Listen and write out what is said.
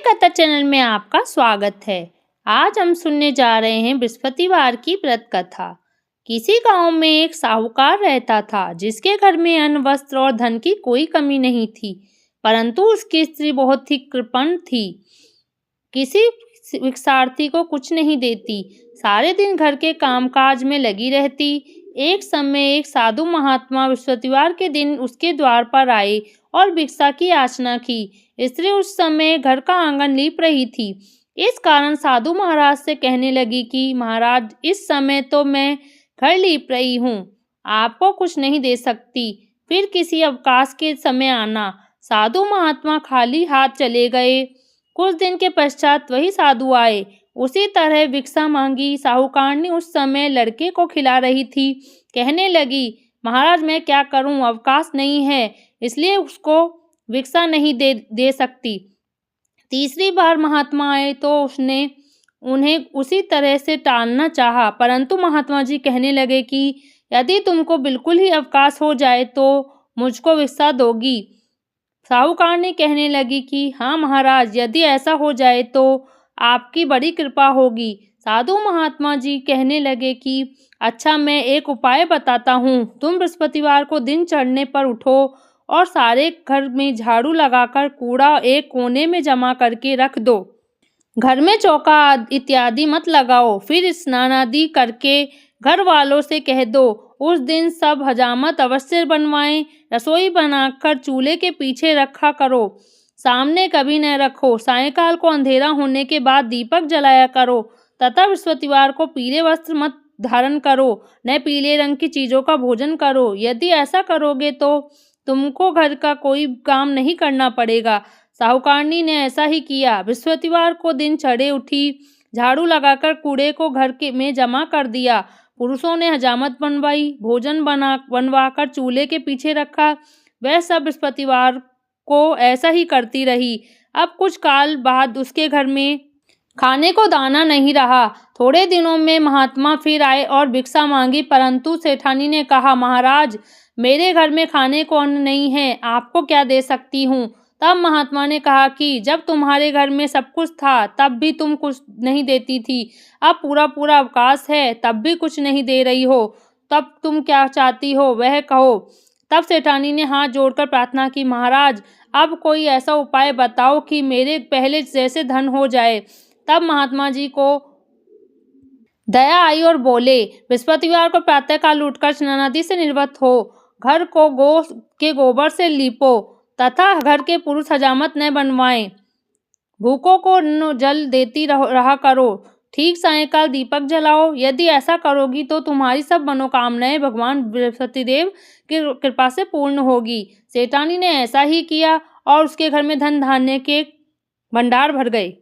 कथा चैनल में आपका स्वागत है। आज हम सुनने जा रहे हैं बृहस्पतिवार की व्रत कथा। किसी गांव में एक साहूकार रहता था जिसके घर में अन्न, वस्त्र और धन की कोई कमी नहीं थी, परंतु उसकी स्त्री बहुत ही कृपण थी। किसी भिक्षार्थी को कुछ नहीं देती, सारे दिन घर के कामकाज में लगी रहती। एक समय एक साधु महात्मा बृहस्पतिवार के दिन उसके द्वार पर आए और भिक्षा की याचना की। स्त्री उस समय घर का आंगन लीप रही थी। इस कारण साधु महाराज से कहने लगी कि महाराज, इस समय तो मैं घर लीप रही हूँ, आपको कुछ नहीं दे सकती, फिर किसी अवकाश के समय आना। साधु महात्मा खाली हाथ चले गए। कुछ दिन के पश्चात वही साधु आए। उसी तरह भिक्षा मांगी। साहूकारनी उस समय लड़के को खिला रही थी। कहने लगी, महाराज मैं क्या करूं, अवकाश नहीं है, इसलिए उसको भिक्षा नहीं दे सकती। तीसरी बार महात्मा आए तो उसने उन्हें उसी तरह से टालना चाहा, परंतु महात्मा जी कहने लगे कि यदि तुमको बिल्कुल ही अवकाश हो जाए तो मुझको भिक्षा दोगी। साहूकारनी कहने लगी कि हाँ महाराज, यदि ऐसा हो जाए तो आपकी बड़ी कृपा होगी। साधु महात्मा जी कहने लगे कि अच्छा, मैं एक उपाय बताता हूँ। तुम बृहस्पतिवार को दिन चढ़ने पर उठो और सारे घर में झाड़ू लगाकर कूड़ा एक कोने में जमा करके रख दो। घर में चौका इत्यादि मत लगाओ। फिर स्नान आदि करके घर वालों से कह दो उस दिन सब हजामत अवश्य बनवाएं। रसोई बनाकर चूल्हे के पीछे रखा करो, सामने कभी न रखो। सायंकाल को अंधेरा होने के बाद दीपक जलाया करो तथा बृहस्पतिवार को पीले वस्त्र मत धारण करो, न पीले रंग की चीजों का भोजन करो। यदि ऐसा करोगे तो तुमको घर का कोई काम नहीं करना पड़ेगा। साहूकारनी ने ऐसा ही किया। बृहस्पतिवार को दिन चढ़े उठी, झाड़ू लगाकर कूड़े को घर के में जमा कर दिया। पुरुषों ने हजामत बनवाई, भोजन बनवाकर चूल्हे के पीछे रखा। वह सब बृहस्पतिवार को ऐसा ही करती रही। अब कुछ काल बाद उसके घर में खाने को दाना नहीं रहा। थोड़े दिनों में महात्मा फिर आए और भिक्षा मांगी, परंतु सेठानी ने कहा, महाराज मेरे घर में खाने को अन्न नहीं है, आपको क्या दे सकती हूँ। तब महात्मा ने कहा कि जब तुम्हारे घर में सब कुछ था तब भी तुम कुछ नहीं देती थी, अब पूरा पूरा अवकाश है तब भी कुछ नहीं दे रही हो, तब तुम क्या चाहती हो वह कहो। तब सेठानी ने हाथ जोड़कर प्रार्थना की, महाराज अब कोई ऐसा उपाय बताओ कि मेरे पहले जैसे धन हो जाए। तब महात्मा जी को दया आई और बोले, बृहस्पतिवार को प्रातःकाल उठकर स्नान आदि से निर्वत हो, घर को गौ के गोबर से लीपो तथा घर के पुरुष हजामत न बनवाएं। भूखों को जल देती रहा करो। ठीक सायंकाल दीपक जलाओ। यदि ऐसा करोगी तो तुम्हारी सब मनोकामनाएं भगवान बृहस्पतिदेव की कृपा से पूर्ण होगी। सेठानी ने ऐसा ही किया और उसके घर में धन धान्य के भंडार भर गए।